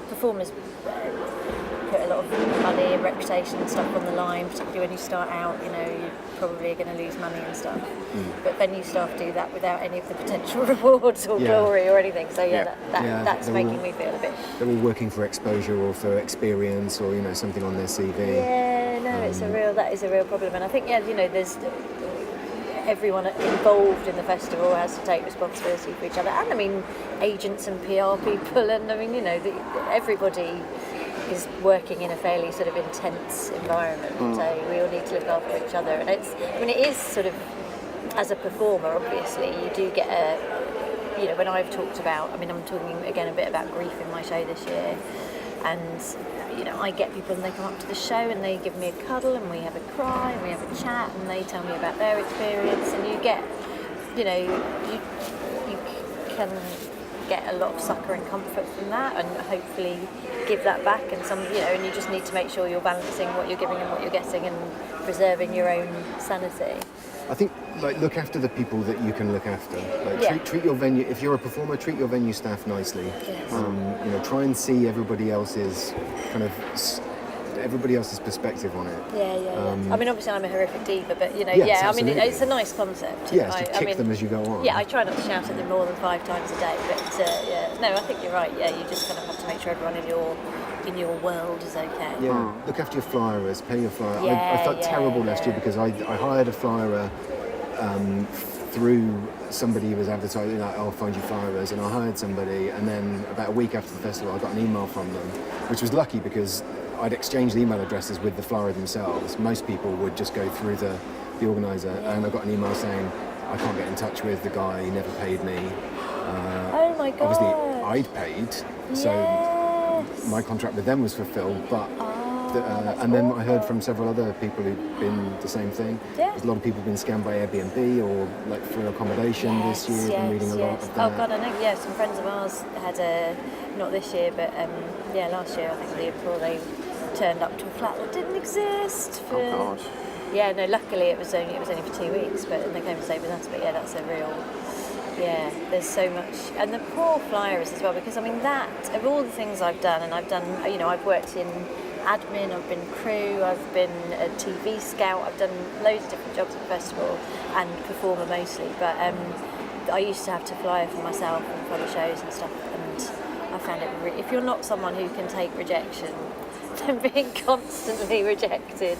C: performers put a lot of money and reputation and stuff on the line, particularly when you start out, you're probably going to lose money and stuff. But venue staff do that without any of the potential rewards or glory or anything. So that's making me feel a bit...
A: They're all working for exposure or for experience or, something on their CV.
C: Yeah, no, that is a real problem. And I think, there's... Everyone involved in the festival has to take responsibility for each other. And, I mean, agents and PR people and, everybody is working in a fairly sort of intense environment, so we all need to look after each other. And it is sort of, as a performer, obviously, you do get when I've talked about, I'm talking again a bit about grief in my show this year, and I get people and they come up to the show and they give me a cuddle and we have a cry and we have a chat and they tell me about their experience, and you get, you can get a lot of succour and comfort from that, and hopefully give that back, and and you just need to make sure you're balancing what you're giving and what you're getting and preserving your own sanity.
A: I think, look after the people that you can look after. Treat your venue, if you're a performer, treat your venue staff nicely. Yes. Try and see everybody else's perspective on it.
C: Obviously I'm a horrific diva, but it's a nice concept.
A: Kick them as you go on.
C: Yeah, I try not to shout at them more than 5 times a day, but no, I think you're right. Yeah, you just kind of have to make sure everyone in your world is okay.
A: Yeah, look after your flyers, pay your flyer. I felt terrible last year because I hired a flyer through somebody who was advertising, I'll find you flyers, and I hired somebody, and then about a week after the festival I got an email from them, which was lucky because I'd exchanged the email addresses with the flyer themselves. Most people would just go through the organiser, and I got an email saying I can't get in touch with the guy, he never paid me.
C: Oh my god.
A: Obviously I'd paid, so my contract with them was fulfilled, but and then I heard from several other people who'd been the same thing. There's a lot of people been scammed by Airbnb or for accommodation this year. Been reading a lot of that.
C: Oh god, I know. Some friends of ours had not this year, but last year I think the year before, they turned up to a flat that didn't exist.
B: Oh god.
C: Yeah, no. Luckily it was only for 2 weeks, but they came and stayed with us. But that's a real. Yeah, there's so much, and the poor flyers as well, because that of all the things I've done, and I've done, I've worked in admin, I've been crew, I've been a TV scout, I've done loads of different jobs at the festival and performer mostly, but I used to have to fly for myself and for the shows and stuff, and I found it if you're not someone who can take rejection, then being constantly rejected,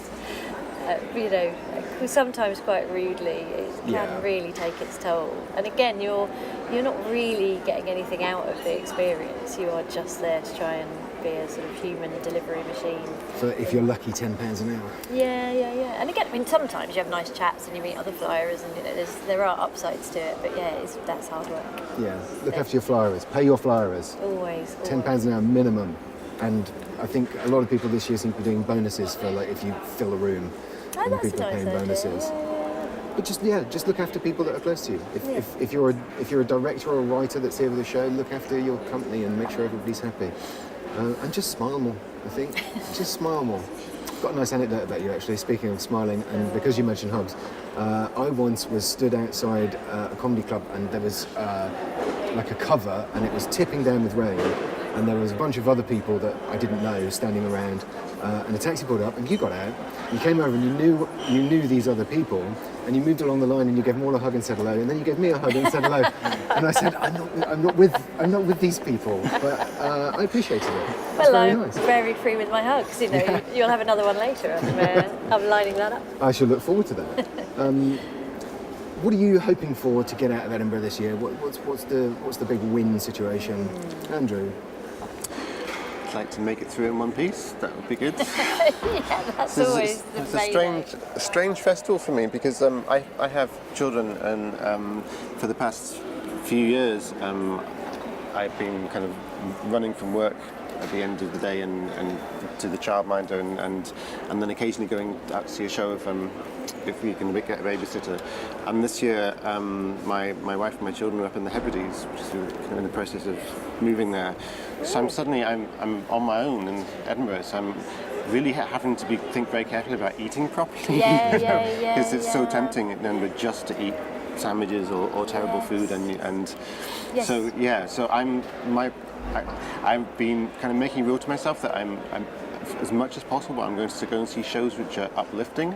C: sometimes quite rudely, it can really take its toll. And again, you're not really getting anything out of the experience. You are just there to try and be a sort of human delivery machine.
A: So if you're lucky, £10 an hour.
C: Yeah. And again, sometimes you have nice chats and you meet other flyers, and there are upsides to it. But that's hard work.
A: Yeah, look after your flyers. Pay your flyers.
C: Always.
A: £10 an hour minimum. And I think a lot of people this year seem to be doing bonuses for if you fill a room.
C: Oh, that's
A: people
C: a nice
A: paying
C: idea.
A: bonuses.
C: Yeah.
A: But just look after people that are close to you. If you're a director or a writer that's here with the show, look after your company and make sure everybody's happy. And just smile more, I think. Just smile more. I've got a nice anecdote about you actually, speaking of smiling, and because you mentioned hugs, I once was stood outside a comedy club and there was like a cover and it was tipping down with rain, and there was a bunch of other people that I didn't know standing around, and a taxi pulled up and you got out, you came over and you knew these other people, and you moved along the line and you gave them all a hug and said hello, and then you gave me a hug and said hello, and I said I'm not with these people, but I appreciated it.
C: Well,
A: very
C: I'm
A: nice.
C: very free with my hugs. You know, you'll have another one later. I'm lining that up.
A: I shall look forward to that. What are you hoping for to get out of Edinburgh this year? What's the big win situation, Andrew?
B: I'd like to make it through in one piece. That would be good.
C: Yeah, that's always the
B: It's
C: main
B: a strange festival for me because I have children, and for the past few years I've been kind of running from work at the end of the day and to the childminder and then occasionally going out to see a show if we can get a babysitter. And this year my wife and my children are up in the Hebrides, which is kind of in the process of moving there. So I'm on my own in Edinburgh, so I'm really having to think very carefully about eating properly.
C: Yeah.
B: Because it's so tempting in Edinburgh just to eat sandwiches or terrible food and
C: Yes.
B: so I've been kind of making a rule to myself that I'm as much as possible I'm going to go and see shows which are uplifting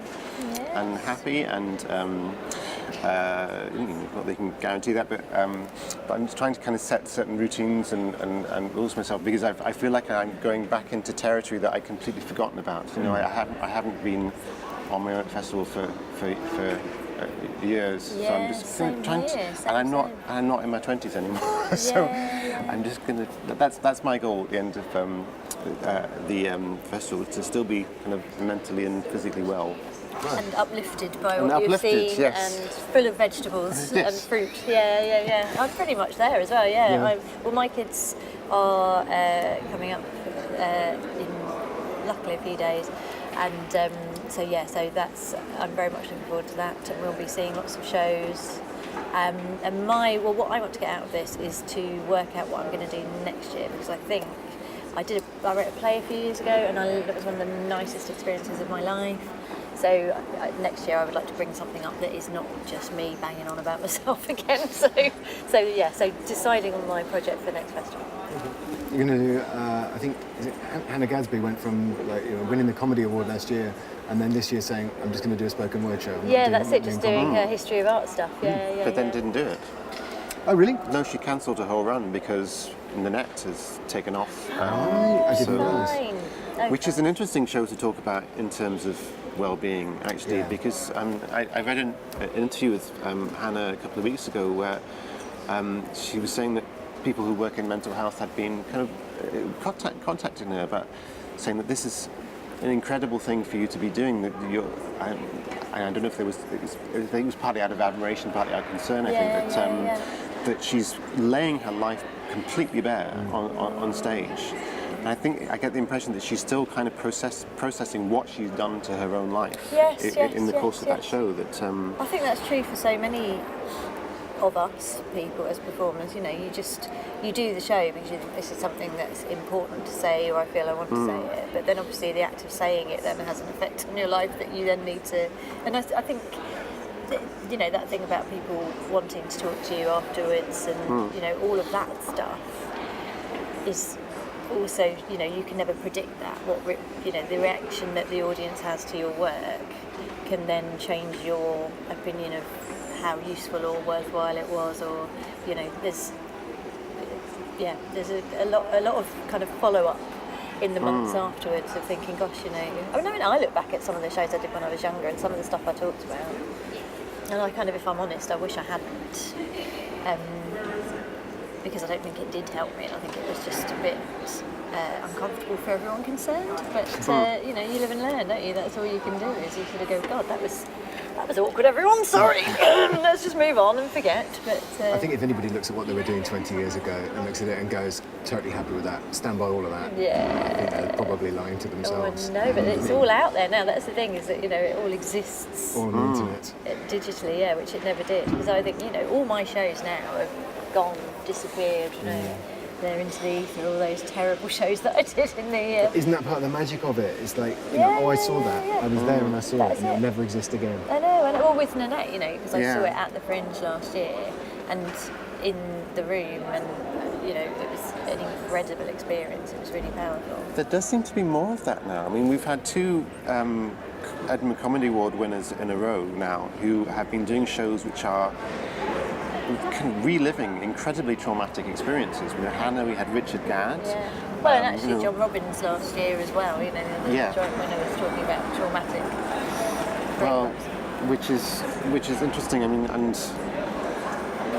B: and happy, and not that you can guarantee that, but I'm just trying to kind of set certain routines and rules for myself, because I feel like I'm going back into territory that I'd completely forgotten about. You know, I haven't been on my own festival for years, so I'm just trying to, and I'm not in my 20s anymore. So I'm just gonna. That's my goal at the end of the festival, to still be kind of mentally and physically well.
C: And uplifted by
B: And
C: what you've
B: uplifted,
C: seen,
B: yes.
C: and full of vegetables
B: Yes.
C: and fruit. Yeah. I'm pretty much there as well. Yeah. Well, my kids are coming up in luckily a few days, and so that's I'm very much looking forward to that, and we'll be seeing lots of shows. And what I want to get out of this is to work out what I'm going to do next year, because I think I wrote a play a few years ago, and it was one of the nicest experiences of my life. So next year I would like to bring something up that is not just me banging on about myself again. So deciding on my project for the next festival.
A: You're going to do, I think, Hannah Gadsby went from winning the comedy award last year, and then this year saying, I'm just going to do a spoken word show.
C: Yeah, that's it, just doing history of art stuff. Yeah.
B: But then didn't do it.
A: Oh, really?
B: No, she cancelled her whole run because the net has taken off.
A: I didn't realise.
C: Fine. Okay.
B: Which is an interesting show to talk about in terms of well-being, actually, because I read an interview with Hannah a couple of weeks ago where she was saying that people who work in mental health had been kind of contacting her about saying that this is an incredible thing for you to be doing. That I don't know if I think it was partly out of admiration, partly out of concern. I think that she's laying her life completely bare on stage. And I think I get the impression that she's still kind of processing what she's done to her own life in the course of that show. That
C: I think that's true for so many of us people as performers. You know, you do the show because you think this is something that's important to say, or I feel I want to say it. But then obviously the act of saying it then has an effect on your life that you then need to. And I think that thing about people wanting to talk to you afterwards, and all of that stuff is. Also, you can never predict that. The reaction that the audience has to your work can then change your opinion of how useful or worthwhile it was. Or, there's a lot of kind of follow up in the months afterwards of thinking, gosh, I look back at some of the shows I did when I was younger and some of the stuff I talked about, and I kind of, if I'm honest, I wish I hadn't. Because I don't think it did help me, and I think it was just a bit uncomfortable for everyone concerned. But you live and learn, don't you? That's all you can do, is you sort of go, God, that was awkward, everyone. Sorry. Let's just move on and forget. But
A: I think if anybody looks at what they were doing 20 years ago and looks at it and goes, totally happy with that, stand by all of that.
C: Yeah.
A: I think they're probably lying to themselves.
C: Oh, no, but it's all out there now. That's the thing, is that it all exists
A: All on the internet.
C: Digitally, which it never did. Because I think all my shows now have gone, disappeared. there into the ether, all those terrible shows that I did in the...
A: Isn't that part of the magic of it? It's like, you
C: Yeah,
A: know, oh, I
C: yeah,
A: saw that.
C: yeah, yeah.
A: I was there and I saw
C: That's
A: it, and it'll
C: it.
A: never exist again.
C: I know, and all with Nanette, you know, because I
B: Yeah.
C: saw it at the Fringe last year, and in the room, and you know, it was an incredible experience. It was really powerful.
B: There does seem to be more of that now. I mean, we've had 2 Edinburgh Comedy Award winners in a row now who have been doing shows which are kind of reliving incredibly traumatic experiences. We had Hannah, we had Richard Gadd.
C: Yeah. Well, and actually,
B: you know,
C: John Robbins last year as well. You know, the
B: Yeah.
C: joint winner was talking about traumatic
B: well,
C: breakups.
B: which is interesting. I mean, and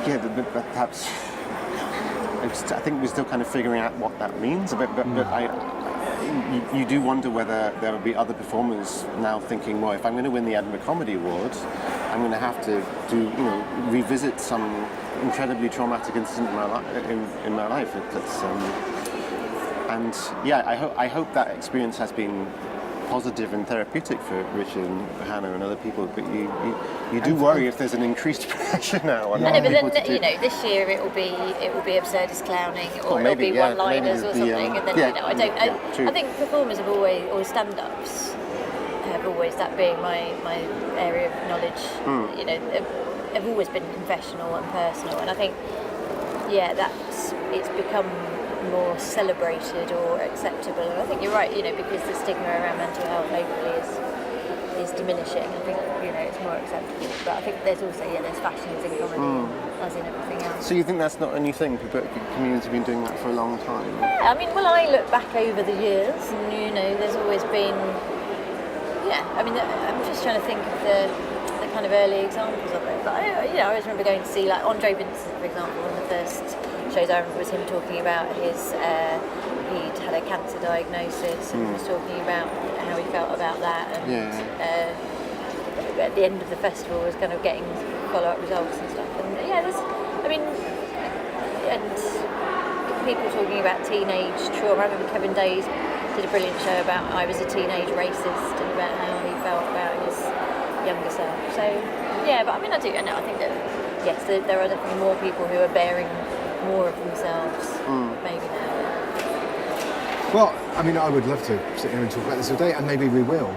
B: yeah, but perhaps I think we're still kind of figuring out what that means. But you do wonder whether there will be other performers now thinking, well, if I'm going to win the Edinburgh Comedy Award, I'm going to have to revisit some incredibly traumatic incident in my life. And yeah, I hope that experience has been positive and therapeutic for Richard and Hannah and other people. But you do worry if there's an increased pressure now on
C: I know, but
B: people
C: then
B: to do.
C: you know, this year it will be absurdist clowning, or it'll
B: maybe,
C: be
B: yeah,
C: one-liners
B: maybe
C: or
B: the,
C: something, and then
B: yeah,
C: you know, I don't.
B: yeah, true.
C: I think performers have always, or stand-ups have always, that being my area of knowledge. You know, have always been confessional and personal, and I think it's become more celebrated or acceptable. And I think you're right, you know, because the stigma around mental health hopefully is diminishing. I think, you know, it's more acceptable. But I think there's also, there's fashions in comedy as in everything else.
B: So you think that's not a new thing? But comedians have been doing that for a long time.
C: Yeah, I mean, well, I look back over the years, and you know, there's always been. I mean, I'm just trying to think of the kind of early examples of it. But I always remember going to see like Andre Vincent, for example, one of the first shows I remember was him talking about his. He'd had a cancer diagnosis and was talking about how he felt about that, and at the end of the festival was kind of getting follow-up results and stuff. And and people talking about teenage trauma. I remember Kevin Days did a brilliant show about I was a teenage racist and about how he felt about his younger self. So but I mean, I think that yes, there are definitely more people who are bearing more of themselves maybe now.
A: Well, I mean, I would love to sit here and talk about this all day, and maybe we will.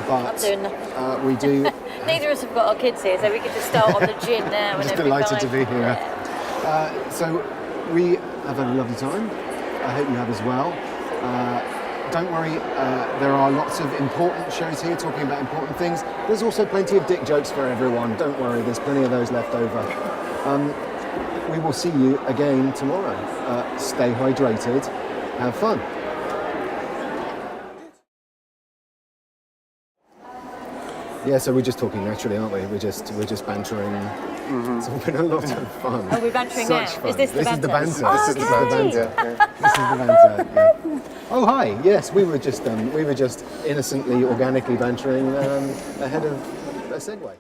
A: But
C: I'm doing nothing.
A: we do.
C: Neither of us have got our kids here, so we could just start on the gin now.
A: I'm just
C: and it'll be
A: delighted to
C: fine.
A: be here. So we have had a lovely time. I hope you have as well. Don't worry, there are lots of important shows here talking about important things. There's also plenty of dick jokes for everyone. Don't worry, there's plenty of those left over. We will see you again tomorrow. Stay hydrated. Have fun. Yeah, so we're just talking naturally, aren't we? We're just bantering. It's all been a lot of fun.
C: Are we bantering
A: Such
C: now?
A: fun.
C: Is this the banter?
A: This is
C: Oh,
A: the banter.
C: okay.
A: This is the banter. This is the banter. Yeah. Oh hi. Yes, we were just innocently, organically bantering ahead of a segue.